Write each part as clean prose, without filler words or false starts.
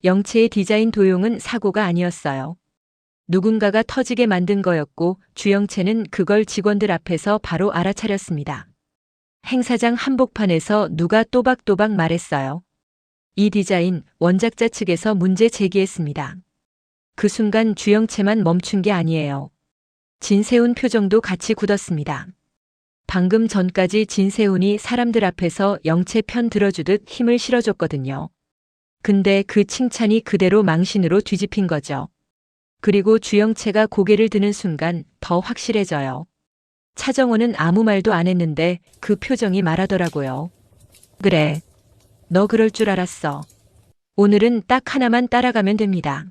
영채의 디자인 도용은 사고가 아니었어요. 누군가가 터지게 만든 거였고 주영채는 그걸 직원들 앞에서 바로 알아차렸습니다. 행사장 한복판에서 누가 또박또박 말했어요. 이 디자인 원작자 측에서 문제 제기했습니다. 그 순간 주영채만 멈춘 게 아니에요. 진세훈 표정도 같이 굳었습니다. 방금 전까지 진세훈이 사람들 앞에서 영채 편 들어주듯 힘을 실어줬거든요. 근데 그 칭찬이 그대로 망신으로 뒤집힌 거죠. 그리고 주영채가 고개를 드는 순간 더 확실해져요. 차정원은 아무 말도 안 했는데 그 표정이 말하더라고요. 그래. 너 그럴 줄 알았어. 오늘은 딱 하나만 따라가면 됩니다.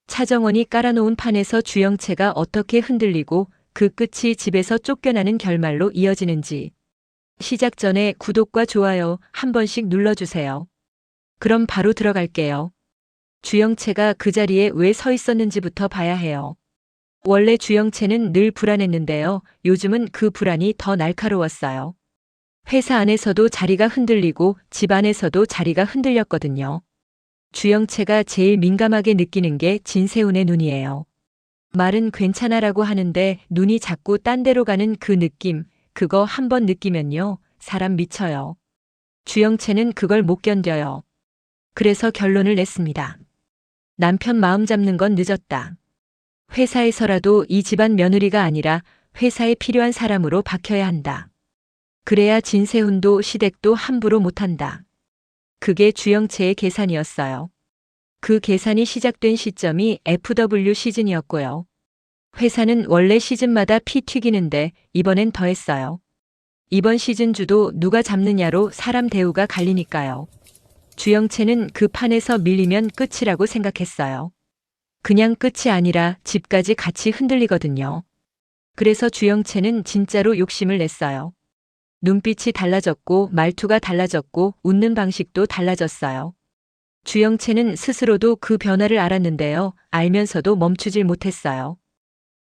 차정원이 깔아놓은 판에서 주영채가 어떻게 흔들리고 그 끝이 집에서 쫓겨나는 결말로 이어지는지. 시작 전에 구독과 좋아요 한 번씩 눌러주세요. 그럼 바로 들어갈게요. 주영채가 그 자리에 왜 서 있었는지부터 봐야 해요. 원래 주영채는 늘 불안했는데요. 요즘은 그 불안이 더 날카로웠어요. 회사 안에서도 자리가 흔들리고 집 안에서도 자리가 흔들렸거든요. 주영채가 제일 민감하게 느끼는 게 진세훈의 눈이에요. 말은 괜찮아라고 하는데 눈이 자꾸 딴 데로 가는 그 느낌, 그거 한번 느끼면요, 사람 미쳐요. 주영채는 그걸 못 견뎌요. 그래서 결론을 냈습니다. 남편 마음 잡는 건 늦었다. 회사에서라도 이 집안 며느리가 아니라 회사에 필요한 사람으로 박혀야 한다. 그래야 진세훈도 시댁도 함부로 못한다. 그게 주영채의 계산이었어요. 그 계산이 시작된 시점이 FW 시즌이었고요. 회사는 원래 시즌마다 피 튀기는데 이번엔 더했어요. 이번 시즌주도 누가 잡느냐로 사람 대우가 갈리니까요. 주영채는 그 판에서 밀리면 끝이라고 생각했어요. 그냥 끝이 아니라 집까지 같이 흔들리거든요. 그래서 주영채는 진짜로 욕심을 냈어요. 눈빛이 달라졌고 말투가 달라졌고 웃는 방식도 달라졌어요. 주영채는 스스로도 그 변화를 알았는데요. 알면서도 멈추질 못했어요.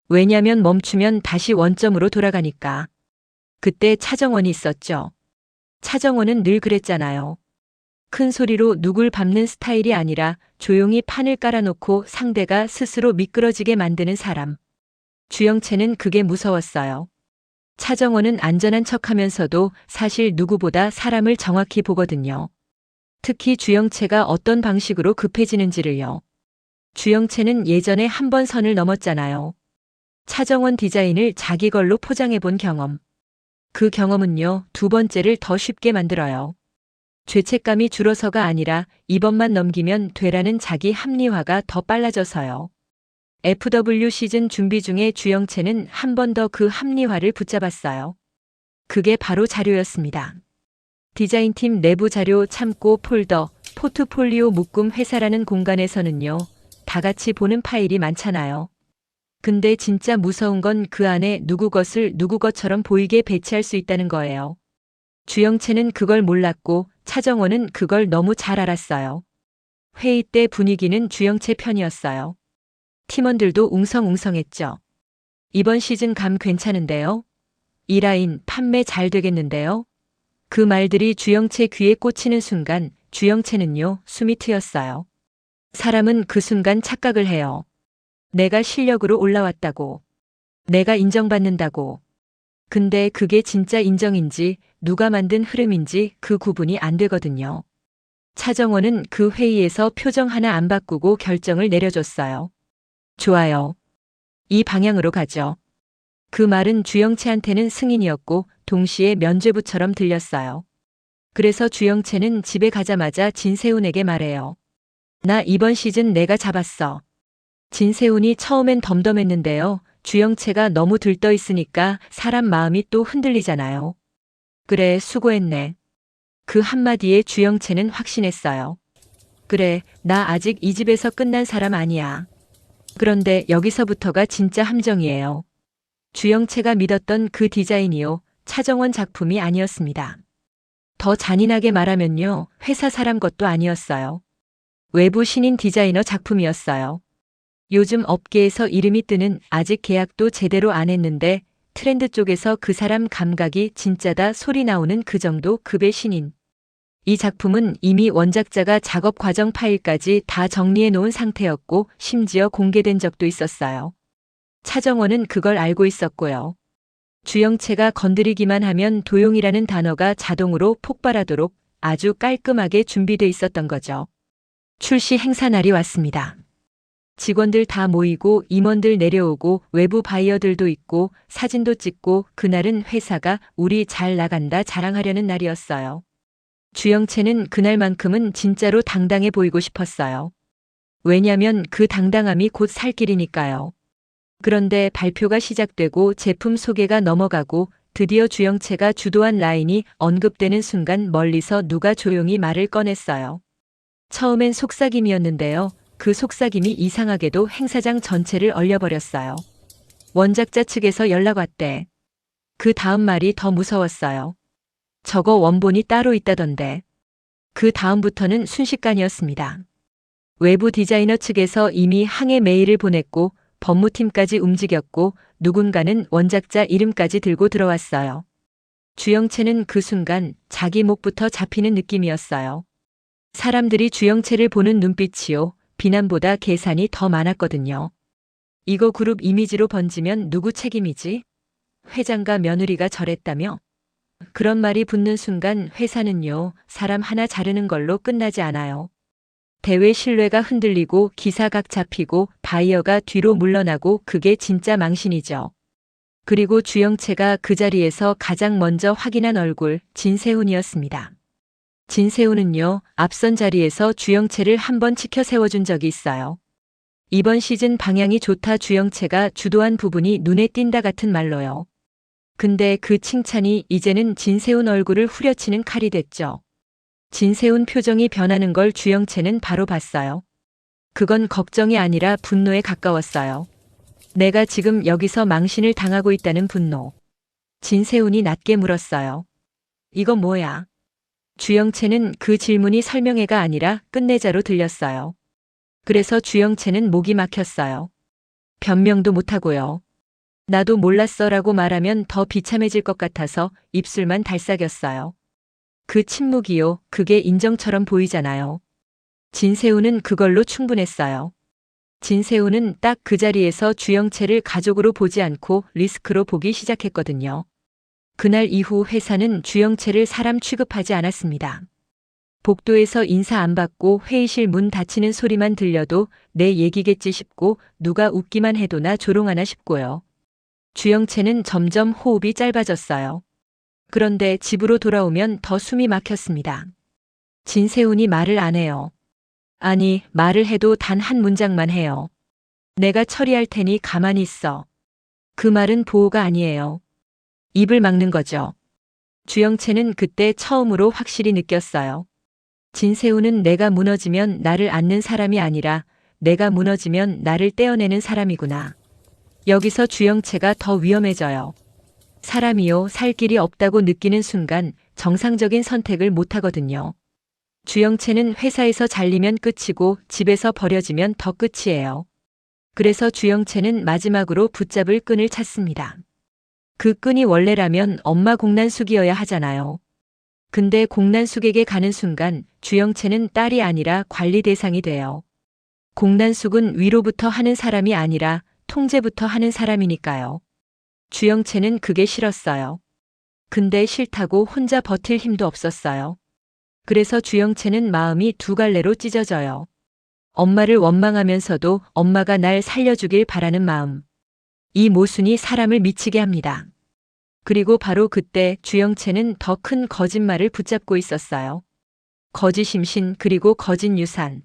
왜냐면 멈추면 다시 원점으로 돌아가니까. 그때 차정원이 있었죠. 차정원은 늘 그랬잖아요. 큰 소리로 누굴 밟는 스타일이 아니라 조용히 판을 깔아놓고 상대가 스스로 미끄러지게 만드는 사람. 주영채는 그게 무서웠어요. 차정원은 안전한 척하면서도 사실 누구보다 사람을 정확히 보거든요. 특히 주영채가 어떤 방식으로 급해지는지를요. 주영채는 예전에 한 번 선을 넘었잖아요. 차정원 디자인을 자기 걸로 포장해 본 경험. 그 경험은요, 두 번째를 더 쉽게 만들어요. 죄책감이 줄어서가 아니라 이번만 넘기면 되라는 자기 합리화가 더 빨라져서요. FW 시즌 준비 중에 주영채는 한 번 더 그 합리화를 붙잡았어요. 그게 바로 자료였습니다. 디자인팀 내부 자료 창고 폴더, 포트폴리오 묶음 회사라는 공간에서는요, 다 같이 보는 파일이 많잖아요. 근데 진짜 무서운 건 그 안에 누구 것을 누구 것처럼 보이게 배치할 수 있다는 거예요. 주영채는 그걸 몰랐고 차정원은 그걸 너무 잘 알았어요. 회의 때 분위기는 주영채 편이었어요. 팀원들도 웅성웅성했죠. 이번 시즌 감 괜찮은데요? 이 라인 판매 잘 되겠는데요? 그 말들이 주영채 귀에 꽂히는 순간 주영채는요, 숨이 트였어요. 사람은 그 순간 착각을 해요. 내가 실력으로 올라왔다고. 내가 인정받는다고. 근데 그게 진짜 인정인지 누가 만든 흐름인지 그 구분이 안 되거든요. 차정원은 그 회의에서 표정 하나 안 바꾸고 결정을 내려줬어요. 좋아요. 이 방향으로 가죠. 그 말은 주영채한테는 승인이었고 동시에 면죄부처럼 들렸어요. 그래서 주영채는 집에 가자마자 진세훈에게 말해요. 나 이번 시즌 내가 잡았어. 진세훈이 처음엔 덤덤했는데요. 주영채가 너무 들떠 있으니까 사람 마음이 또 흔들리잖아요. 그래, 수고했네. 그 한마디에 주영채는 확신했어요. 그래, 나 아직 이 집에서 끝난 사람 아니야. 그런데 여기서부터가 진짜 함정이에요. 주영채가 믿었던 그 디자인이요, 차정원 작품이 아니었습니다. 더 잔인하게 말하면요, 회사 사람 것도 아니었어요. 외부 신인 디자이너 작품이었어요. 요즘 업계에서 이름이 뜨는, 아직 계약도 제대로 안 했는데 트렌드 쪽에서 그 사람 감각이 진짜다 소리 나오는 그 정도 급의 신인. 이 작품은 이미 원작자가 작업 과정 파일까지 다 정리해 놓은 상태였고 심지어 공개된 적도 있었어요. 차정원은 그걸 알고 있었고요. 주영채가 건드리기만 하면 도용이라는 단어가 자동으로 폭발하도록 아주 깔끔하게 준비돼 있었던 거죠. 출시 행사 날이 왔습니다. 직원들 다 모이고 임원들 내려오고 외부 바이어들도 있고 사진도 찍고 그날은 회사가 우리 잘 나간다 자랑하려는 날이었어요. 주영채는 그날만큼은 진짜로 당당해 보이고 싶었어요. 왜냐면 그 당당함이 곧 살 길이니까요. 그런데 발표가 시작되고 제품 소개가 넘어가고 드디어 주영채가 주도한 라인이 언급되는 순간 멀리서 누가 조용히 말을 꺼냈어요. 처음엔 속삭임이었는데요. 그 속삭임이 이상하게도 행사장 전체를 얼려버렸어요. 원작자 측에서 연락 왔대. 그 다음 말이 더 무서웠어요. 저거 원본이 따로 있다던데. 그 다음부터는 순식간이었습니다. 외부 디자이너 측에서 이미 항해 메일을 보냈고 법무팀까지 움직였고 누군가는 원작자 이름까지 들고 들어왔어요. 주영채는 그 순간 자기 목부터 잡히는 느낌이었어요. 사람들이 주영채를 보는 눈빛이요. 비난보다 계산이 더 많았거든요. 이거 그룹 이미지로 번지면 누구 책임이지? 회장과 며느리가 저랬다며? 그런 말이 붙는 순간 회사는요, 사람 하나 자르는 걸로 끝나지 않아요. 대회 신뢰가 흔들리고 기사각 잡히고 바이어가 뒤로 물러나고 그게 진짜 망신이죠. 그리고 주영채가 그 자리에서 가장 먼저 확인한 얼굴 진세훈이었습니다. 진세훈은요, 앞선 자리에서 주영채를 한번 치켜 세워준 적이 있어요. 이번 시즌 방향이 좋다 주영채가 주도한 부분이 눈에 띈다 같은 말로요. 근데 그 칭찬이 이제는 진세훈 얼굴을 후려치는 칼이 됐죠. 진세훈 표정이 변하는 걸 주영채는 바로 봤어요. 그건 걱정이 아니라 분노에 가까웠어요. 내가 지금 여기서 망신을 당하고 있다는 분노. 진세훈이 낮게 물었어요. 이거 뭐야? 주영채는 그 질문이 설명회가 아니라 끝내자로 들렸어요. 그래서 주영채는 목이 막혔어요. 변명도 못하고요. 나도 몰랐어라고 말하면 더 비참해질 것 같아서 입술만 달싹였어요. 그 침묵이요, 그게 인정처럼 보이잖아요. 진세훈은 그걸로 충분했어요. 진세훈은 딱 그 자리에서 주영채를 가족으로 보지 않고 리스크로 보기 시작했거든요. 그날 이후 회사는 주영채를 사람 취급하지 않았습니다. 복도에서 인사 안 받고 회의실 문 닫히는 소리만 들려도 내 얘기겠지 싶고 누가 웃기만 해도 나 조롱하나 싶고요. 주영채는 점점 호흡이 짧아졌어요. 그런데 집으로 돌아오면 더 숨이 막혔습니다. 진세훈이 말을 안 해요. 아니, 말을 해도 단 한 문장만 해요. 내가 처리할 테니 가만히 있어. 그 말은 보호가 아니에요. 입을 막는 거죠. 주영채는 그때 처음으로 확실히 느꼈어요. 진세훈은 내가 무너지면 나를 안는 사람이 아니라 내가 무너지면 나를 떼어내는 사람이구나. 여기서 주영채가 더 위험해져요. 사람이요, 살 길이 없다고 느끼는 순간 정상적인 선택을 못하거든요. 주영채는 회사에서 잘리면 끝이고 집에서 버려지면 더 끝이에요. 그래서 주영채는 마지막으로 붙잡을 끈을 찾습니다. 그 끈이 원래라면 엄마 공난숙이어야 하잖아요. 근데 공난숙에게 가는 순간 주영채는 딸이 아니라 관리 대상이 돼요. 공난숙은 위로부터 하는 사람이 아니라 통제부터 하는 사람이니까요. 주영채는 그게 싫었어요. 근데 싫다고 혼자 버틸 힘도 없었어요. 그래서 주영채는 마음이 두 갈래로 찢어져요. 엄마를 원망하면서도 엄마가 날 살려주길 바라는 마음. 이 모순이 사람을 미치게 합니다. 그리고 바로 그때 주영채는 더 큰 거짓말을 붙잡고 있었어요. 거짓 임신 그리고 거짓 유산.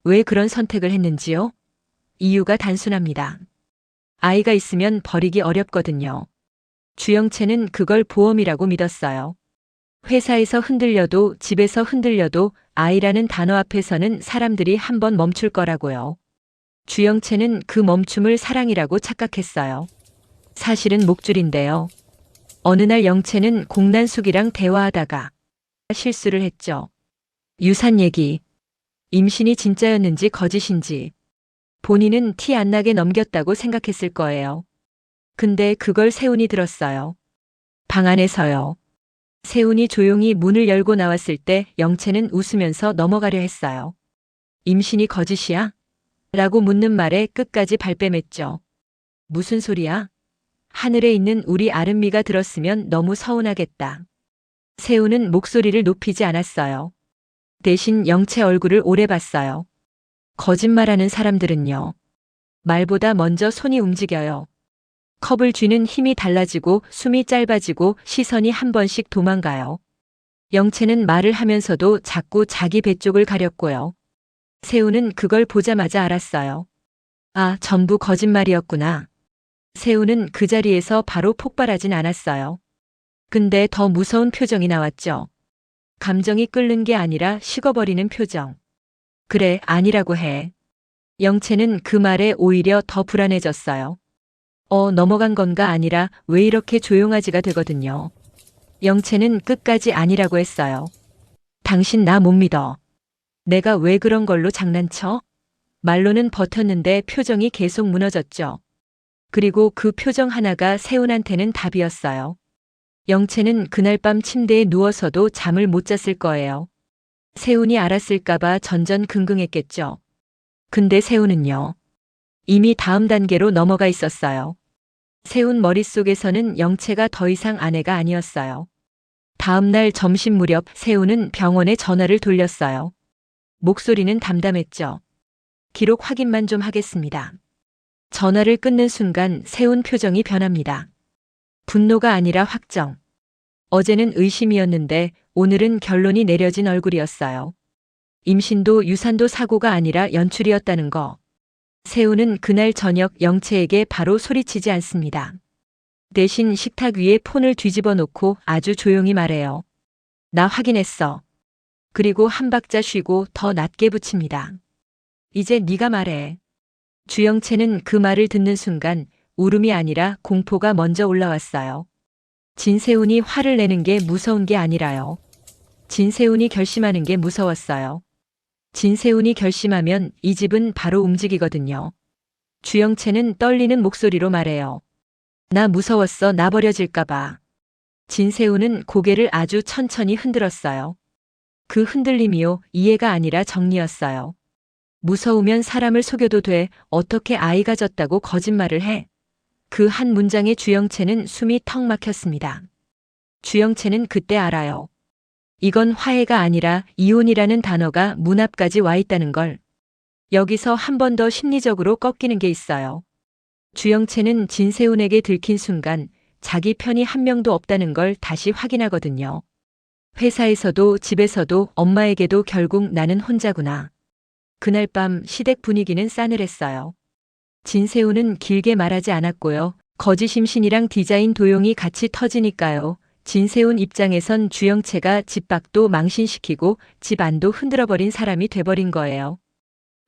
왜 그런 선택을 했는지요? 이유가 단순합니다. 아이가 있으면 버리기 어렵거든요. 주영채는 그걸 보험이라고 믿었어요. 회사에서 흔들려도 집에서 흔들려도 아이라는 단어 앞에서는 사람들이 한번 멈출 거라고요. 주영채는 그 멈춤을 사랑이라고 착각했어요. 사실은 목줄인데요. 어느 날 영채는 공난숙이랑 대화하다가 실수를 했죠. 유산 얘기. 임신이 진짜였는지 거짓인지. 본인은 티 안 나게 넘겼다고 생각했을 거예요. 근데 그걸 세훈이 들었어요. 방 안에서요. 세훈이 조용히 문을 열고 나왔을 때 영채는 웃으면서 넘어가려 했어요. 임신이 거짓이야? 라고 묻는 말에 끝까지 발뺌했죠. 무슨 소리야? 하늘에 있는 우리 아름미가 들었으면 너무 서운하겠다. 세훈은 목소리를 높이지 않았어요. 대신 영채 얼굴을 오래 봤어요. 거짓말하는 사람들은요. 말보다 먼저 손이 움직여요. 컵을 쥐는 힘이 달라지고 숨이 짧아지고 시선이 한 번씩 도망가요. 영채는 말을 하면서도 자꾸 자기 배 쪽을 가렸고요. 세훈은 그걸 보자마자 알았어요. 아, 전부 거짓말이었구나. 세훈은 그 자리에서 바로 폭발하진 않았어요. 근데 더 무서운 표정이 나왔죠. 감정이 끓는 게 아니라 식어버리는 표정. 그래, 아니라고 해. 영채는 그 말에 오히려 더 불안해졌어요. 넘어간 건가 아니라 왜 이렇게 조용하지가 되거든요. 영채는 끝까지 아니라고 했어요. 당신 나 못 믿어. 내가 왜 그런 걸로 장난쳐? 말로는 버텼는데 표정이 계속 무너졌죠. 그리고 그 표정 하나가 세훈한테는 답이었어요. 영채는 그날 밤 침대에 누워서도 잠을 못 잤을 거예요. 세훈이 알았을까봐 전전긍긍했겠죠. 근데 세훈은요. 이미 다음 단계로 넘어가 있었어요. 세훈 머릿속에서는 영채가 더 이상 아내가 아니었어요. 다음 날 점심 무렵 세훈은 병원에 전화를 돌렸어요. 목소리는 담담했죠. 기록 확인만 좀 하겠습니다. 전화를 끊는 순간 세훈 표정이 변합니다. 분노가 아니라 확정. 어제는 의심이었는데 오늘은 결론이 내려진 얼굴이었어요. 임신도 유산도 사고가 아니라 연출이었다는 거. 세훈은 그날 저녁 영채에게 바로 소리치지 않습니다. 대신 식탁 위에 폰을 뒤집어 놓고 아주 조용히 말해요. 나 확인했어. 그리고 한 박자 쉬고 더 낮게 붙입니다. 이제 네가 말해. 주영채는 그 말을 듣는 순간 울음이 아니라 공포가 먼저 올라왔어요. 진세훈이 화를 내는 게 무서운 게 아니라요. 진세훈이 결심하는 게 무서웠어요. 진세훈이 결심하면 이 집은 바로 움직이거든요. 주영채는 떨리는 목소리로 말해요. 나 무서웠어. 나 버려질까봐. 진세훈은 고개를 아주 천천히 흔들었어요. 그 흔들림이요, 이해가 아니라 정리였어요. 무서우면 사람을 속여도 돼. 어떻게 아이가 졌다고 거짓말을 해? 그 한 문장에 주영채는 숨이 턱 막혔습니다. 주영채는 그때 알아요. 이건 화해가 아니라 이혼이라는 단어가 문 앞까지 와 있다는 걸. 여기서 한 번 더 심리적으로 꺾이는 게 있어요. 주영채는 진세훈에게 들킨 순간 자기 편이 한 명도 없다는 걸 다시 확인하거든요. 회사에서도 집에서도 엄마에게도 결국 나는 혼자구나. 그날 밤 시댁 분위기는 싸늘했어요. 진세훈은 길게 말하지 않았고요. 거짓 임신이랑 디자인 도용이 같이 터지니까요. 진세훈 입장에선 주영채가 집 밖도 망신시키고 집 안도 흔들어버린 사람이 돼버린 거예요.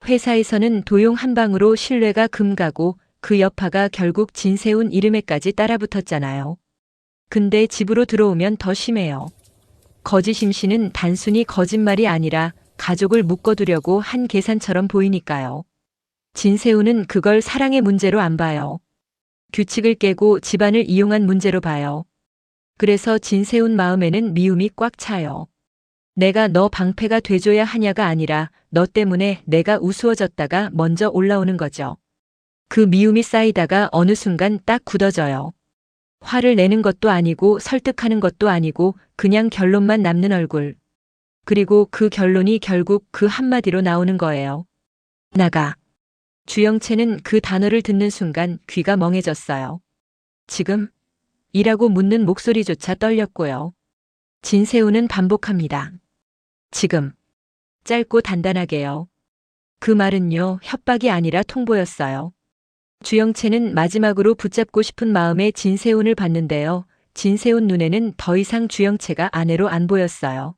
회사에서는 도용 한 방으로 신뢰가 금가고 그 여파가 결국 진세훈 이름에까지 따라붙었잖아요. 근데 집으로 들어오면 더 심해요. 거짓 임신은 단순히 거짓말이 아니라 가족을 묶어두려고 한 계산처럼 보이니까요. 진세훈은 그걸 사랑의 문제로 안 봐요. 규칙을 깨고 집안을 이용한 문제로 봐요. 그래서 진세훈 마음에는 미움이 꽉 차요. 내가 너 방패가 돼줘야 하냐가 아니라 너 때문에 내가 우스워졌다가 먼저 올라오는 거죠. 그 미움이 쌓이다가 어느 순간 딱 굳어져요. 화를 내는 것도 아니고 설득하는 것도 아니고 그냥 결론만 남는 얼굴. 그리고 그 결론이 결국 그 한마디로 나오는 거예요. 나가. 주영채는 그 단어를 듣는 순간 귀가 멍해졌어요. 지금? 이라고 묻는 목소리조차 떨렸고요. 진세훈은 반복합니다. 지금. 짧고 단단하게요. 그 말은요, 협박이 아니라 통보였어요. 주영채는 마지막으로 붙잡고 싶은 마음에 진세훈을 봤는데요. 진세훈 눈에는 더 이상 주영채가 아내로 안 보였어요.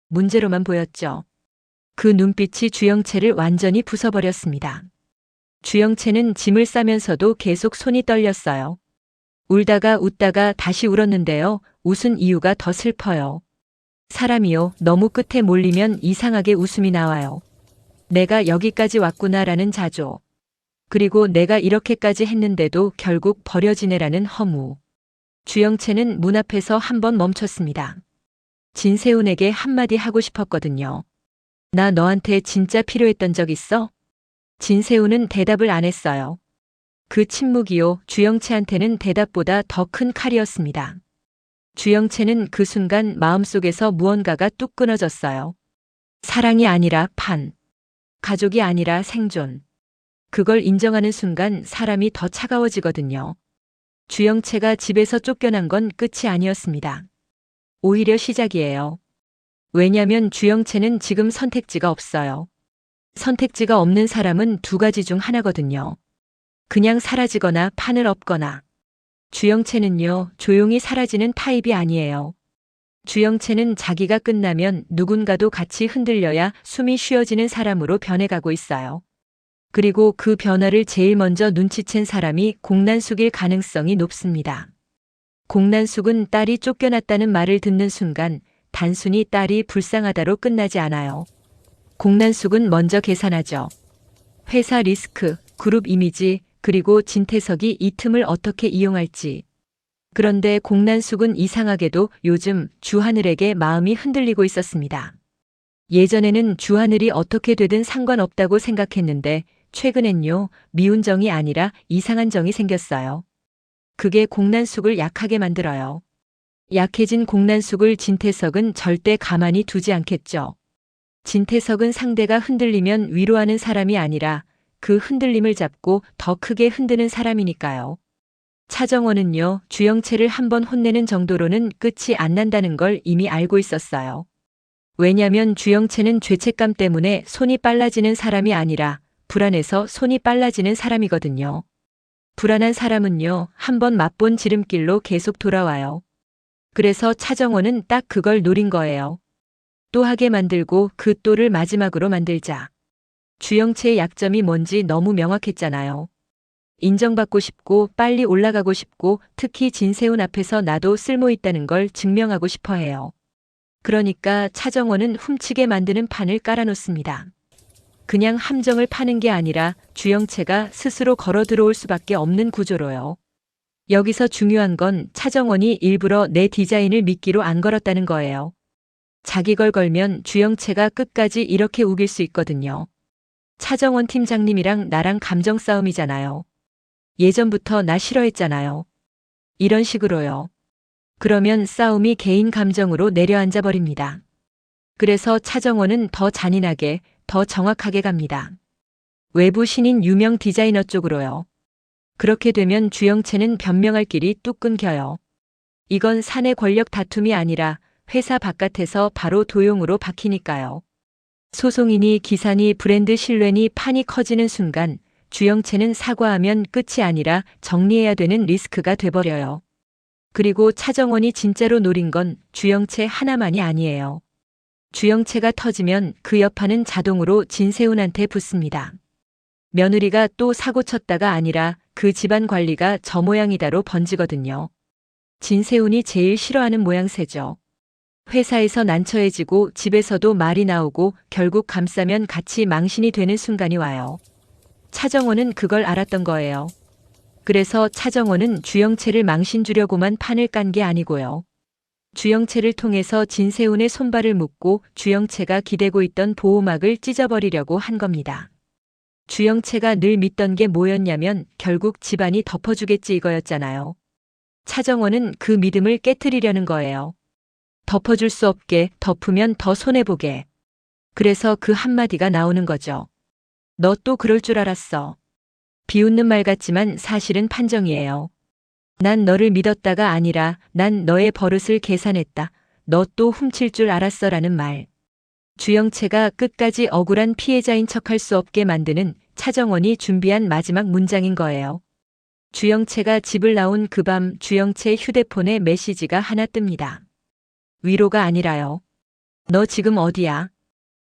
문제로만 보였죠. 그 눈빛이 주영채를 완전히 부숴버렸습니다. 주영채는 짐을 싸면서도 계속 손이 떨렸어요. 울다가 웃다가 다시 울었는데요. 웃은 이유가 더 슬퍼요. 사람이요, 너무 끝에 몰리면 이상하게 웃음이 나와요. 내가 여기까지 왔구나라는 자조. 그리고 내가 이렇게까지 했는데도 결국 버려지네라는 허무. 주영채는 문 앞에서 한 번 멈췄습니다. 진세훈에게 한마디 하고 싶었거든요. 나 너한테 진짜 필요했던 적 있어? 진세훈은 대답을 안 했어요. 그 침묵이요, 주영채한테는 대답보다 더 큰 칼이었습니다. 주영채는 그 순간 마음속에서 무언가가 뚝 끊어졌어요. 사랑이 아니라 판. 가족이 아니라 생존. 그걸 인정하는 순간 사람이 더 차가워지거든요. 주영채가 집에서 쫓겨난 건 끝이 아니었습니다. 오히려 시작이에요. 왜냐면 주영채는 지금 선택지가 없어요. 선택지가 없는 사람은 두 가지 중 하나거든요. 그냥 사라지거나 판을 엎거나. 주영채는요, 조용히 사라지는 타입이 아니에요. 주영채는 자기가 끝나면 누군가도 같이 흔들려야 숨이 쉬어지는 사람으로 변해가고 있어요. 그리고 그 변화를 제일 먼저 눈치챈 사람이 공난숙일 가능성이 높습니다. 공난숙은 딸이 쫓겨났다는 말을 듣는 순간 단순히 딸이 불쌍하다로 끝나지 않아요. 공난숙은 먼저 계산하죠. 회사 리스크, 그룹 이미지, 그리고 진태석이 이 틈을 어떻게 이용할지. 그런데 공난숙은 이상하게도 요즘 주하늘에게 마음이 흔들리고 있었습니다. 예전에는 주하늘이 어떻게 되든 상관없다고 생각했는데 최근엔요, 미운 정이 아니라 이상한 정이 생겼어요. 그게 공난숙을 약하게 만들어요. 약해진 공난숙을 진태석은 절대 가만히 두지 않겠죠. 진태석은 상대가 흔들리면 위로하는 사람이 아니라 그 흔들림을 잡고 더 크게 흔드는 사람이니까요. 차정원은요, 주영채를 한번 혼내는 정도로는 끝이 안 난다는 걸 이미 알고 있었어요. 왜냐면 주영채는 죄책감 때문에 손이 빨라지는 사람이 아니라 불안해서 손이 빨라지는 사람이거든요. 불안한 사람은요, 한번 맛본 지름길로 계속 돌아와요. 그래서 차정원은 딱 그걸 노린 거예요. 또 하게 만들고 그 또를 마지막으로 만들자. 주영채의 약점이 뭔지 너무 명확했잖아요. 인정받고 싶고 빨리 올라가고 싶고 특히 진세훈 앞에서 나도 쓸모 있다는 걸 증명하고 싶어 해요. 그러니까 차정원은 훔치게 만드는 판을 깔아놓습니다. 그냥 함정을 파는 게 아니라 주영채가 스스로 걸어 들어올 수밖에 없는 구조로요. 여기서 중요한 건 차정원이 일부러 내 디자인을 미끼로 안 걸었다는 거예요. 자기 걸 걸면 주영채가 끝까지 이렇게 우길 수 있거든요. 차정원 팀장님이랑 나랑 감정 싸움이잖아요. 예전부터 나 싫어했잖아요. 이런 식으로요. 그러면 싸움이 개인 감정으로 내려앉아 버립니다. 그래서 차정원은 더 잔인하게, 더 정확하게 갑니다. 외부 신인 유명 디자이너 쪽으로요. 그렇게 되면 주영채는 변명할 길이 뚝 끊겨요. 이건 사내 권력 다툼이 아니라 회사 바깥에서 바로 도용으로 박히니까요. 소송이니 기사니 브랜드 신뢰니 판이 커지는 순간 주영채는 사과하면 끝이 아니라 정리해야 되는 리스크가 돼버려요. 그리고 차정원이 진짜로 노린 건 주영채 하나만이 아니에요. 주영채가 터지면 그 여파는 자동으로 진세훈한테 붙습니다. 며느리가 또 사고 쳤다가 아니라 그 집안 관리가 저 모양이다로 번지거든요. 진세훈이 제일 싫어하는 모양새죠. 회사에서 난처해지고 집에서도 말이 나오고 결국 감싸면 같이 망신이 되는 순간이 와요. 차정원은 그걸 알았던 거예요. 그래서 차정원은 주영채를 망신 주려고만 판을 깐 게 아니고요. 주영채를 통해서 진세훈의 손발을 묶고 주영채가 기대고 있던 보호막을 찢어버리려고 한 겁니다. 주영채가 늘 믿던 게 뭐였냐면 결국 집안이 덮어주겠지 이거였잖아요. 차정원은 그 믿음을 깨트리려는 거예요. 덮어줄 수 없게, 덮으면 더 손해보게. 그래서 그 한마디가 나오는 거죠. 너 또 그럴 줄 알았어. 비웃는 말 같지만 사실은 판정이에요. 난 너를 믿었다가 아니라 난 너의 버릇을 계산했다. 너 또 훔칠 줄 알았어 라는 말. 주영채가 끝까지 억울한 피해자인 척할 수 없게 만드는 차정원이 준비한 마지막 문장인 거예요. 주영채가 집을 나온 그 밤 주영채 휴대폰에 메시지가 하나 뜹니다. 위로가 아니라요. 너 지금 어디야?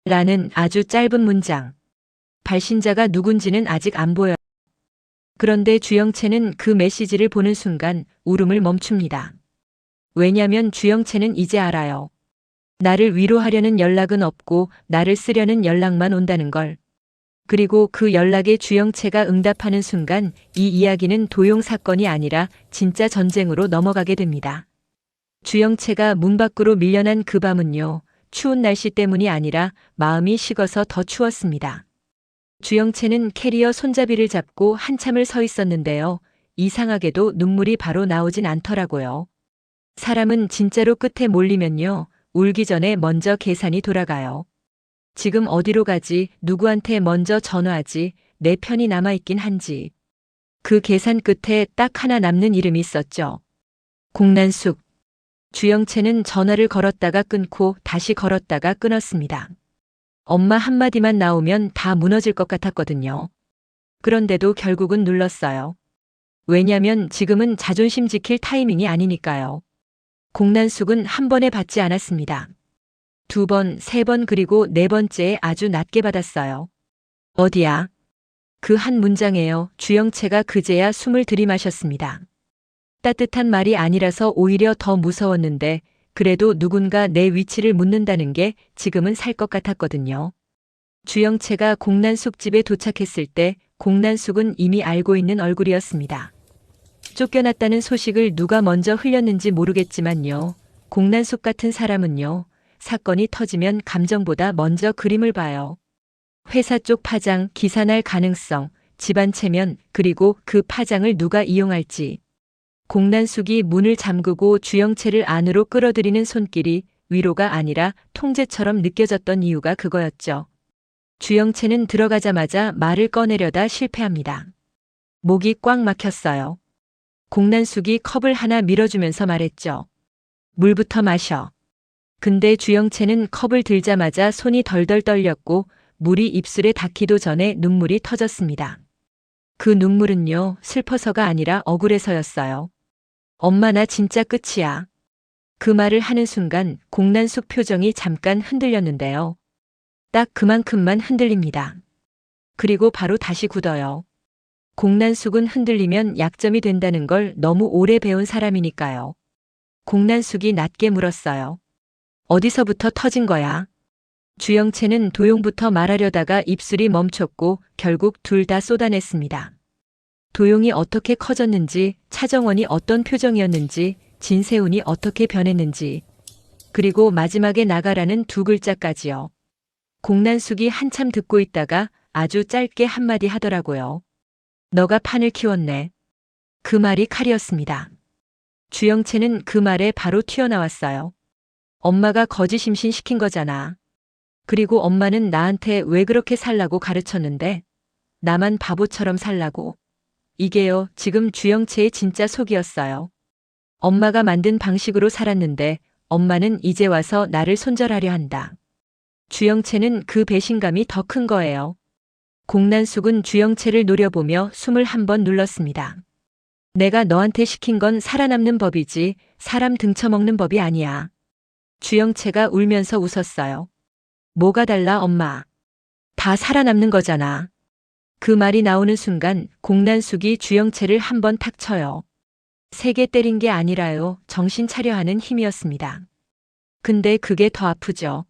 라는 아주 짧은 문장. 발신자가 누군지는 아직 안 보여요. 그런데 주영채는 그 메시지를 보는 순간 울음을 멈춥니다. 왜냐면 주영채는 이제 알아요. 나를 위로하려는 연락은 없고 나를 쓰려는 연락만 온다는 걸. 그리고 그 연락에 주영채가 응답하는 순간 이 이야기는 도용 사건이 아니라 진짜 전쟁으로 넘어가게 됩니다. 주영채가 문 밖으로 밀려난 그 밤은요, 추운 날씨 때문이 아니라 마음이 식어서 더 추웠습니다. 주영채는 캐리어 손잡이를 잡고 한참을 서 있었는데요. 이상하게도 눈물이 바로 나오진 않더라고요. 사람은 진짜로 끝에 몰리면요, 울기 전에 먼저 계산이 돌아가요. 지금 어디로 가지, 누구한테 먼저 전화하지, 내 편이 남아있긴 한지. 그 계산 끝에 딱 하나 남는 이름이 있었죠. 공난숙. 주영채는 전화를 걸었다가 끊고 다시 걸었다가 끊었습니다. 엄마 한마디만 나오면 다 무너질 것 같았거든요. 그런데도 결국은 눌렀어요. 왜냐면 지금은 자존심 지킬 타이밍이 아니니까요. 공난숙은 한 번에 받지 않았습니다. 2번, 3번 그리고 4번째에 아주 낮게 받았어요. 어디야? 그 한 문장에요. 주영채가 그제야 숨을 들이마셨습니다. 따뜻한 말이 아니라서 오히려 더 무서웠는데 그래도 누군가 내 위치를 묻는다는 게 지금은 살 것 같았거든요. 주영채가 공난숙 집에 도착했을 때 공난숙은 이미 알고 있는 얼굴이었습니다. 쫓겨났다는 소식을 누가 먼저 흘렸는지 모르겠지만요. 공난숙 같은 사람은요. 사건이 터지면 감정보다 먼저 그림을 봐요. 회사 쪽 파장, 기사 날 가능성, 집안 체면, 그리고 그 파장을 누가 이용할지. 공난숙이 문을 잠그고 주영채를 안으로 끌어들이는 손길이 위로가 아니라 통제처럼 느껴졌던 이유가 그거였죠. 주영채는 들어가자마자 말을 꺼내려다 실패합니다. 목이 꽉 막혔어요. 공난숙이 컵을 하나 밀어주면서 말했죠. 물부터 마셔. 근데 주영채는 컵을 들자마자 손이 덜덜 떨렸고 물이 입술에 닿기도 전에 눈물이 터졌습니다. 그 눈물은요, 슬퍼서가 아니라 억울해서였어요. 엄마 나 진짜 끝이야. 그 말을 하는 순간 공난숙 표정이 잠깐 흔들렸는데요. 딱 그만큼만 흔들립니다. 그리고 바로 다시 굳어요. 공난숙은 흔들리면 약점이 된다는 걸 너무 오래 배운 사람이니까요. 공난숙이 낮게 물었어요. 어디서부터 터진 거야? 주영채는 도용부터 말하려다가 입술이 멈췄고 결국 둘 다 쏟아냈습니다. 도용이 어떻게 커졌는지, 차정원이 어떤 표정이었는지, 진세훈이 어떻게 변했는지, 그리고 마지막에 나가라는 2글자까지요. 공난숙이 한참 듣고 있다가 아주 짧게 한마디 하더라고요. 너가 판을 키웠네. 그 말이 칼이었습니다. 주영채는 그 말에 바로 튀어나왔어요. 엄마가 거짓임신 시킨 거잖아. 그리고 엄마는 나한테 왜 그렇게 살라고 가르쳤는데 나만 바보처럼 살라고. 이게요, 지금 주영채의 진짜 속이었어요. 엄마가 만든 방식으로 살았는데 엄마는 이제 와서 나를 손절하려 한다. 주영채는 그 배신감이 더 큰 거예요. 공난숙은 주영채를 노려보며 숨을 한 번 눌렀습니다. 내가 너한테 시킨 건 살아남는 법이지 사람 등쳐먹는 법이 아니야. 주영채가 울면서 웃었어요. 뭐가 달라 엄마. 다 살아남는 거잖아. 그 말이 나오는 순간 공난숙이 주영채를 한 번 탁 쳐요. 세게 때린 게 아니라요. 정신 차려 하는 힘이었습니다. 근데 그게 더 아프죠.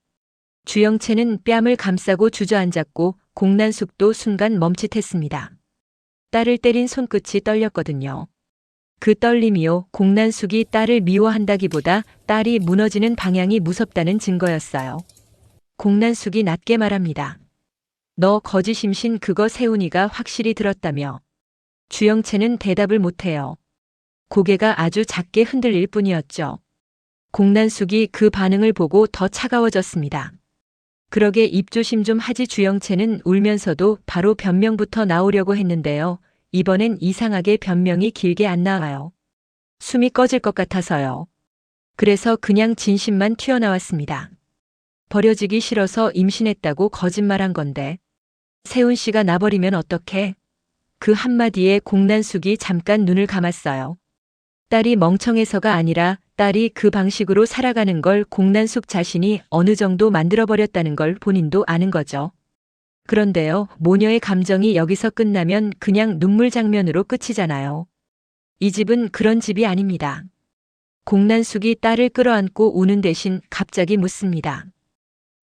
주영채는 뺨을 감싸고 주저앉았고 공난숙도 순간 멈칫했습니다. 딸을 때린 손끝이 떨렸거든요. 그 떨림이요. 공난숙이 딸을 미워한다기보다 딸이 무너지는 방향이 무섭다는 증거였어요. 공난숙이 낮게 말합니다. 너 거짓임신 그거 세훈이가 확실히 들었다며. 주영채는 대답을 못해요. 고개가 아주 작게 흔들릴 뿐이었죠. 공난숙이 그 반응을 보고 더 차가워졌습니다. 그러게 입조심 좀 하지. 주영채는 울면서도 바로 변명부터 나오려고 했는데요. 이번엔 이상하게 변명이 길게 안 나와요. 숨이 꺼질 것 같아서요. 그래서 그냥 진심만 튀어나왔습니다. 버려지기 싫어서 임신했다고 거짓말한 건데. 세훈 씨가 나버리면 어떡해? 그 한마디에 공난숙이 잠깐 눈을 감았어요. 딸이 멍청해서가 아니라 딸이 그 방식으로 살아가는 걸 공난숙 자신이 어느 정도 만들어버렸다는 걸 본인도 아는 거죠. 그런데요, 모녀의 감정이 여기서 끝나면 그냥 눈물 장면으로 끝이잖아요. 이 집은 그런 집이 아닙니다. 공난숙이 딸을 끌어안고 우는 대신 갑자기 묻습니다.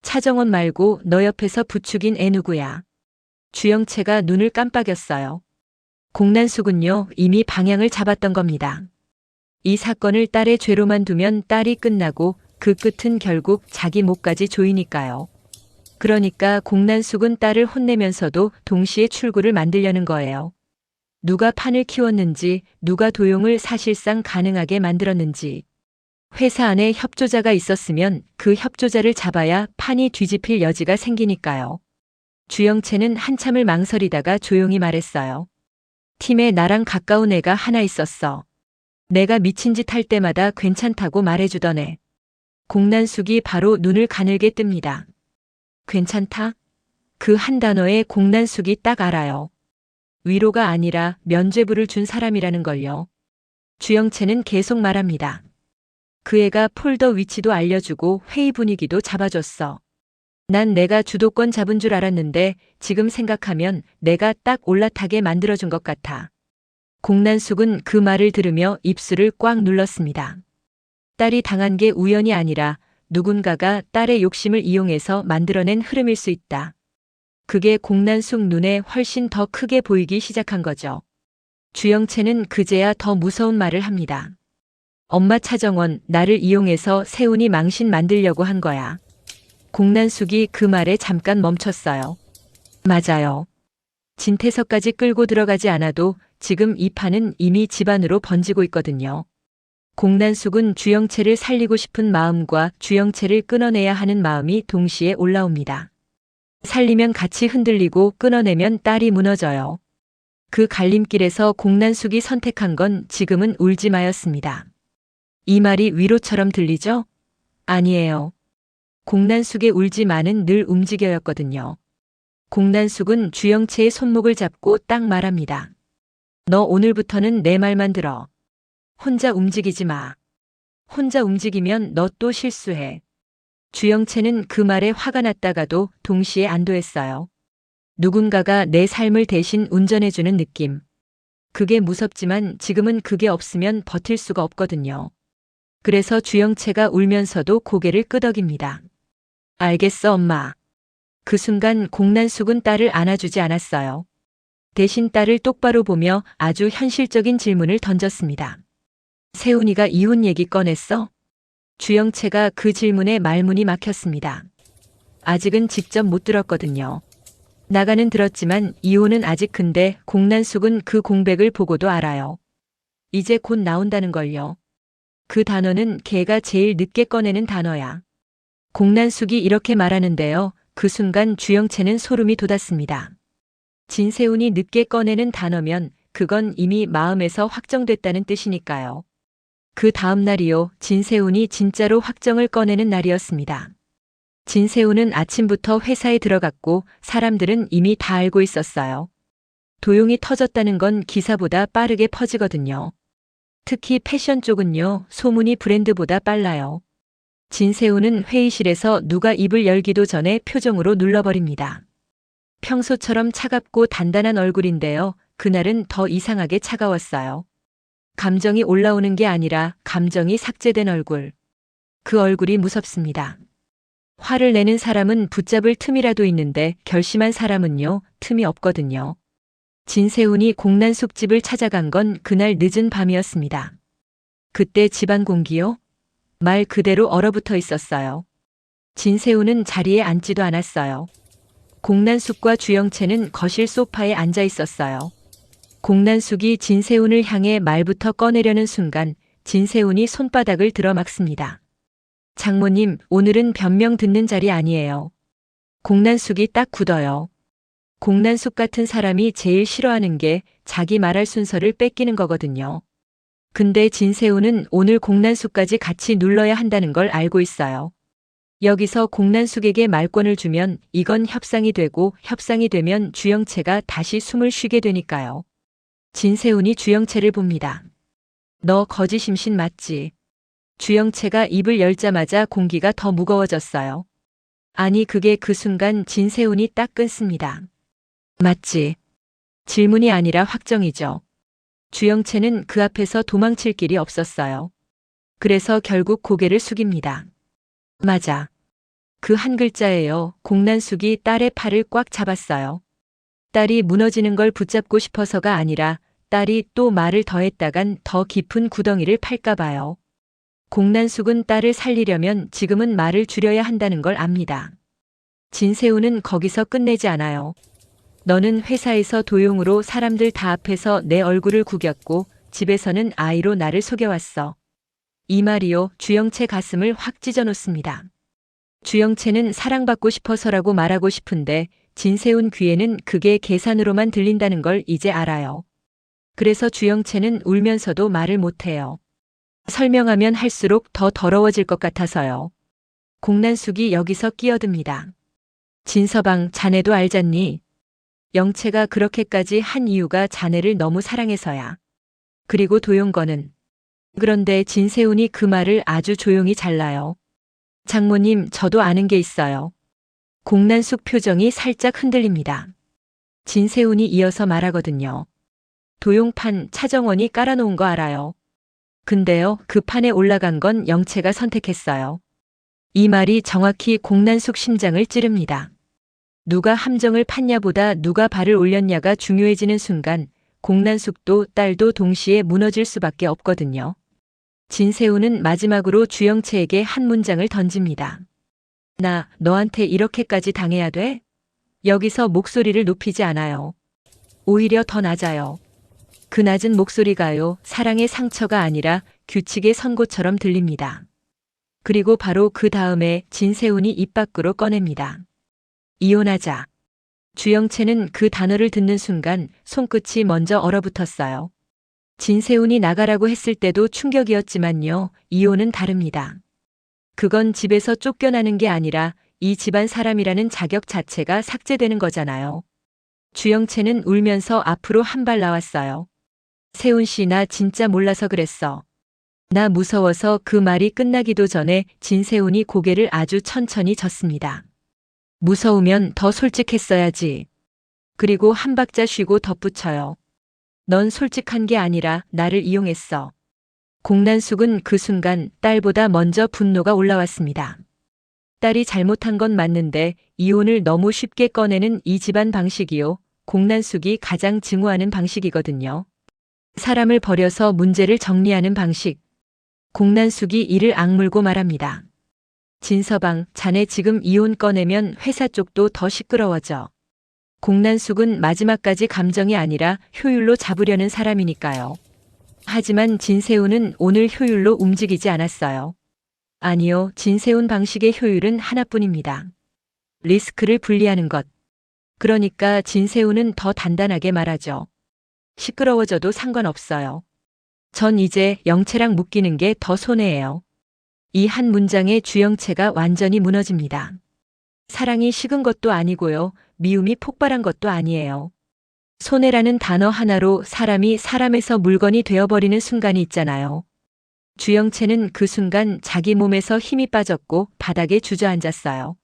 차정원 말고 너 옆에서 부추긴 애 누구야? 주영채가 눈을 깜빡였어요. 공난숙은요, 이미 방향을 잡았던 겁니다. 이 사건을 딸의 죄로만 두면 딸이 끝나고 그 끝은 결국 자기 목까지 조이니까요. 그러니까 공난숙은 딸을 혼내면서도 동시에 출구를 만들려는 거예요. 누가 판을 키웠는지, 누가 도용을 사실상 가능하게 만들었는지. 회사 안에 협조자가 있었으면 그 협조자를 잡아야 판이 뒤집힐 여지가 생기니까요. 주영채는 한참을 망설이다가 조용히 말했어요. 팀에 나랑 가까운 애가 하나 있었어. 내가 미친 짓 할 때마다 괜찮다고 말해주던 애. 공난숙이 바로 눈을 가늘게 뜹니다. 괜찮다? 그 한 단어에 공난숙이 딱 알아요. 위로가 아니라 면죄부를 준 사람이라는 걸요. 주영채는 계속 말합니다. 그 애가 폴더 위치도 알려주고 회의 분위기도 잡아줬어. 난 내가 주도권 잡은 줄 알았는데 지금 생각하면 내가 딱 올라타게 만들어준 것 같아. 공난숙은 그 말을 들으며 입술을 꽉 눌렀습니다. 딸이 당한 게 우연이 아니라 누군가가 딸의 욕심을 이용해서 만들어낸 흐름일 수 있다. 그게 공난숙 눈에 훨씬 더 크게 보이기 시작한 거죠. 주영채는 그제야 더 무서운 말을 합니다. 엄마 차정원, 나를 이용해서 세훈이 망신 만들려고 한 거야. 공난숙이 그 말에 잠깐 멈췄어요. 맞아요. 진태석까지 끌고 들어가지 않아도 지금 이 판은 이미 집안으로 번지고 있거든요. 공난숙은 주영채를 살리고 싶은 마음과 주영채를 끊어내야 하는 마음이 동시에 올라옵니다. 살리면 같이 흔들리고 끊어내면 딸이 무너져요. 그 갈림길에서 공난숙이 선택한 건 지금은 울지 마였습니다. 이 말이 위로처럼 들리죠? 아니에요. 공난숙의 울지 마는 늘 움직여였거든요. 공난숙은 주영채의 손목을 잡고 딱 말합니다. 너 오늘부터는 내 말만 들어. 혼자 움직이지 마. 혼자 움직이면 너 또 실수해. 주영채는 그 말에 화가 났다가도 동시에 안도했어요. 누군가가 내 삶을 대신 운전해주는 느낌. 그게 무섭지만 지금은 그게 없으면 버틸 수가 없거든요. 그래서 주영채가 울면서도 고개를 끄덕입니다. 알겠어, 엄마. 그 순간 공난숙은 딸을 안아주지 않았어요. 대신 딸을 똑바로 보며 아주 현실적인 질문을 던졌습니다. 세훈이가 이혼 얘기 꺼냈어? 주영채가 그 질문에 말문이 막혔습니다. 아직은 직접 못 들었거든요. 나가는 들었지만 이혼은 아직 근데 공난숙은 그 공백을 보고도 알아요. 이제 곧 나온다는 걸요. 그 단어는 걔가 제일 늦게 꺼내는 단어야. 공난숙이 이렇게 말하는데요. 그 순간 주영채는 소름이 돋았습니다. 진세훈이 늦게 꺼내는 단어면 그건 이미 마음에서 확정됐다는 뜻이니까요. 그 다음 날이요. 진세훈이 진짜로 확정을 꺼내는 날이었습니다. 진세훈은 아침부터 회사에 들어갔고 사람들은 이미 다 알고 있었어요. 도용이 터졌다는 건 기사보다 빠르게 퍼지거든요. 특히 패션 쪽은요. 소문이 브랜드보다 빨라요. 진세훈은 회의실에서 누가 입을 열기도 전에 표정으로 눌러버립니다. 평소처럼 차갑고 단단한 얼굴인데요. 그날은 더 이상하게 차가웠어요. 감정이 올라오는 게 아니라 감정이 삭제된 얼굴. 그 얼굴이 무섭습니다. 화를 내는 사람은 붙잡을 틈이라도 있는데 결심한 사람은요, 틈이 없거든요. 진세훈이 공난숙 집을 찾아간 건 그날 늦은 밤이었습니다. 그때 집안 공기요? 말 그대로 얼어붙어 있었어요. 진세훈은 자리에 앉지도 않았어요. 공난숙과 주영채는 거실 소파에 앉아 있었어요. 공난숙이 진세훈을 향해 말부터 꺼내려는 순간 진세훈이 손바닥을 들어 막습니다. 장모님, 오늘은 변명 듣는 자리 아니에요. 공난숙이 딱 굳어요. 공난숙 같은 사람이 제일 싫어하는 게 자기 말할 순서를 뺏기는 거거든요. 근데 진세훈은 오늘 공난숙까지 같이 눌러야 한다는 걸 알고 있어요. 여기서 공난숙에게 말권을 주면 이건 협상이 되고 협상이 되면 주영채가 다시 숨을 쉬게 되니까요. 진세훈이 주영채를 봅니다. 너 거짓 임신 맞지? 주영채가 입을 열자마자 공기가 더 무거워졌어요. 아니 그게 그 순간 진세훈이 딱 끊습니다. 맞지? 질문이 아니라 확정이죠. 주영채는 그 앞에서 도망칠 길이 없었어요. 그래서 결국 고개를 숙입니다. 맞아. 그 한 글자예요. 공난숙이 딸의 팔을 꽉 잡았어요. 딸이 무너지는 걸 붙잡고 싶어서가 아니라 딸이 또 말을 더했다간 더 깊은 구덩이를 팔까 봐요. 공난숙은 딸을 살리려면 지금은 말을 줄여야 한다는 걸 압니다. 진세훈은 거기서 끝내지 않아요. 너는 회사에서 도용으로 사람들 다 앞에서 내 얼굴을 구겼고 집에서는 아이로 나를 속여왔어. 이 말이요, 주영채 가슴을 확 찢어놓습니다. 주영채는 사랑받고 싶어서라고 말하고 싶은데 진세훈 귀에는 그게 계산으로만 들린다는 걸 이제 알아요. 그래서 주영채는 울면서도 말을 못해요. 설명하면 할수록 더 더러워질 것 같아서요. 공난숙이 여기서 끼어듭니다. 진서방, 자네도 알잖니? 영채가 그렇게까지 한 이유가 자네를 너무 사랑해서야. 그리고 도용거는. 그런데 진세훈이 그 말을 아주 조용히 잘라요. 장모님, 저도 아는 게 있어요. 공난숙 표정이 살짝 흔들립니다. 진세훈이 이어서 말하거든요. 도용판 차정원이 깔아놓은 거 알아요. 근데요, 그 판에 올라간 건 영채가 선택했어요. 이 말이 정확히 공난숙 심장을 찌릅니다. 누가 함정을 팠냐보다 누가 발을 올렸냐가 중요해지는 순간 공난숙도 딸도 동시에 무너질 수밖에 없거든요. 진세훈은 마지막으로 주영채에게 한 문장을 던집니다. 나 너한테 이렇게까지 당해야 돼? 여기서 목소리를 높이지 않아요. 오히려 더 낮아요. 그 낮은 목소리가요, 사랑의 상처가 아니라 규칙의 선고처럼 들립니다. 그리고 바로 그 다음에 진세훈이 입 밖으로 꺼냅니다. 이혼하자. 주영채는 그 단어를 듣는 순간 손끝이 먼저 얼어붙었어요. 진세훈이 나가라고 했을 때도 충격이었지만요, 이혼은 다릅니다. 그건 집에서 쫓겨나는 게 아니라 이 집안 사람이라는 자격 자체가 삭제되는 거잖아요. 주영채는 울면서 앞으로 한 발 나왔어요. 세훈 씨, 나 진짜 몰라서 그랬어. 나 무서워서. 그 말이 끝나기도 전에 진세훈이 고개를 아주 천천히 젓습니다. 무서우면 더 솔직했어야지. 그리고 한 박자 쉬고 덧붙여요. 넌 솔직한 게 아니라 나를 이용했어. 공난숙은 그 순간 딸보다 먼저 분노가 올라왔습니다. 딸이 잘못한 건 맞는데 이혼을 너무 쉽게 꺼내는 이 집안 방식이요, 공난숙이 가장 증오하는 방식이거든요. 사람을 버려서 문제를 정리하는 방식. 공난숙이 이를 악물고 말합니다. 진서방, 자네 지금 이혼 꺼내면 회사 쪽도 더 시끄러워져. 공난숙은 마지막까지 감정이 아니라 효율로 잡으려는 사람이니까요. 하지만 진세훈은 오늘 효율로 움직이지 않았어요. 아니요, 진세훈 방식의 효율은 하나뿐입니다. 리스크를 분리하는 것. 그러니까 진세훈은 더 단단하게 말하죠. 시끄러워져도 상관없어요. 전 이제 영채랑 묶이는 게 더 손해예요. 이 한 문장에 주영채가 완전히 무너집니다. 사랑이 식은 것도 아니고요, 미움이 폭발한 것도 아니에요. 손해라는 단어 하나로 사람이 사람에서 물건이 되어버리는 순간이 있잖아요. 주영채는 그 순간 자기 몸에서 힘이 빠졌고 바닥에 주저앉았어요.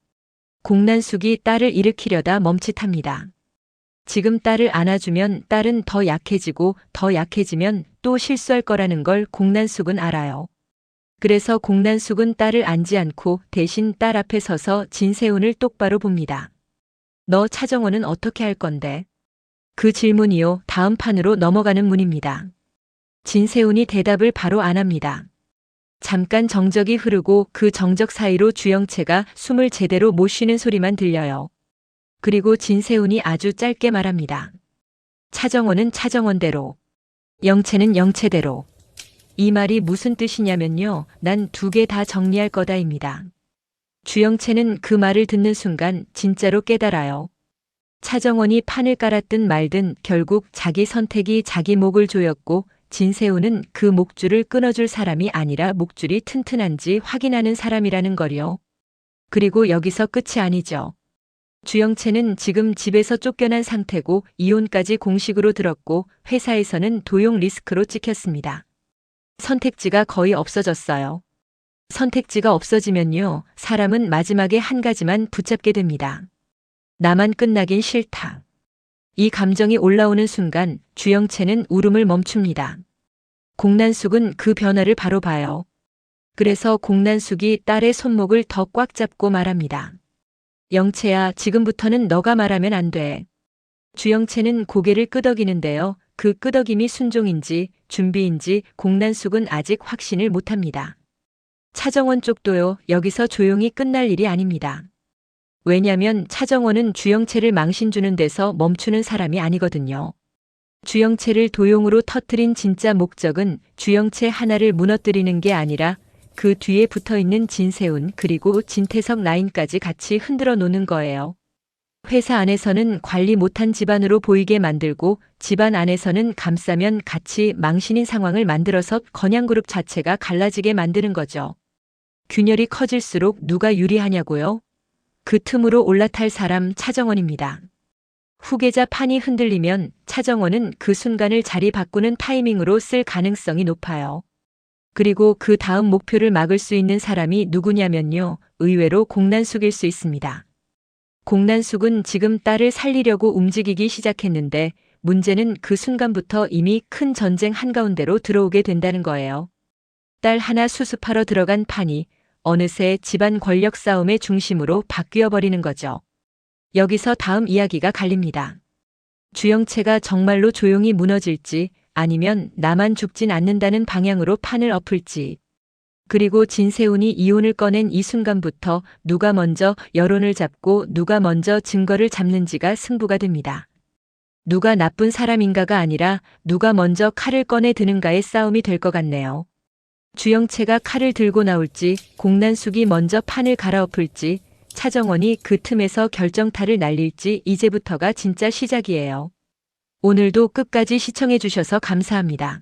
공난숙이 딸을 일으키려다 멈칫합니다. 지금 딸을 안아주면 딸은 더 약해지고 더 약해지면 또 실수할 거라는 걸 공난숙은 알아요. 그래서 공난숙은 딸을 안지 않고 대신 딸 앞에 서서 진세훈을 똑바로 봅니다. 너 차정원은 어떻게 할 건데? 그 질문이요, 다음 판으로 넘어가는 문입니다. 진세훈이 대답을 바로 안 합니다. 잠깐 정적이 흐르고 그 정적 사이로 주영채가 숨을 제대로 못 쉬는 소리만 들려요. 그리고 진세훈이 아주 짧게 말합니다. 차정원은 차정원대로, 영채는 영채대로. 이 말이 무슨 뜻이냐면요, 난 두 개 다 정리할 거다입니다. 주영채는 그 말을 듣는 순간 진짜로 깨달아요. 차정원이 판을 깔았든 말든 결국 자기 선택이 자기 목을 조였고 진세훈은 그 목줄을 끊어줄 사람이 아니라 목줄이 튼튼한지 확인하는 사람이라는 걸요. 그리고 여기서 끝이 아니죠. 주영채는 지금 집에서 쫓겨난 상태고 이혼까지 공식으로 들었고 회사에서는 도용 리스크로 찍혔습니다. 선택지가 거의 없어졌어요. 선택지가 없어지면요, 사람은 마지막에 한 가지만 붙잡게 됩니다. 나만 끝나긴 싫다. 이 감정이 올라오는 순간 주영채는 울음을 멈춥니다. 공난숙은 그 변화를 바로 봐요. 그래서 공난숙이 딸의 손목을 더 꽉 잡고 말합니다. 영채야, 지금부터는 너가 말하면 안 돼. 주영채는 고개를 끄덕이는데요. 그 끄덕임이 순종인지 준비인지 공난숙은 아직 확신을 못합니다. 차정원 쪽도요. 여기서 조용히 끝날 일이 아닙니다. 왜냐면 차정원은 주영채를 망신 주는 데서 멈추는 사람이 아니거든요. 주영채를 도용으로 터뜨린 진짜 목적은 주영채 하나를 무너뜨리는 게 아니라 그 뒤에 붙어있는 진세훈 그리고 진태석 라인까지 같이 흔들어 놓는 거예요. 회사 안에서는 관리 못한 집안으로 보이게 만들고 집안 안에서는 감싸면 같이 망신인 상황을 만들어서 건양그룹 자체가 갈라지게 만드는 거죠. 균열이 커질수록 누가 유리하냐고요? 그 틈으로 올라탈 사람 차정원입니다. 후계자 판이 흔들리면 차정원은 그 순간을 자리 바꾸는 타이밍으로 쓸 가능성이 높아요. 그리고 그 다음 목표를 막을 수 있는 사람이 누구냐면요. 의외로 공난숙일 수 있습니다. 공난숙은 지금 딸을 살리려고 움직이기 시작했는데 문제는 그 순간부터 이미 큰 전쟁 한가운데로 들어오게 된다는 거예요. 딸 하나 수습하러 들어간 판이 어느새 집안 권력 싸움의 중심으로 바뀌어 버리는 거죠. 여기서 다음 이야기가 갈립니다. 주영채가 정말로 조용히 무너질지 아니면 나만 죽진 않는다는 방향으로 판을 엎을지. 그리고 진세훈이 이혼을 꺼낸 이 순간부터 누가 먼저 여론을 잡고 누가 먼저 증거를 잡는지가 승부가 됩니다. 누가 나쁜 사람인가가 아니라 누가 먼저 칼을 꺼내 드는가의 싸움이 될 것 같네요. 주영채가 칼을 들고 나올지 공난숙이 먼저 판을 갈아엎을지 차정원이 그 틈에서 결정타를 날릴지 이제부터가 진짜 시작이에요. 오늘도 끝까지 시청해 주셔서 감사합니다.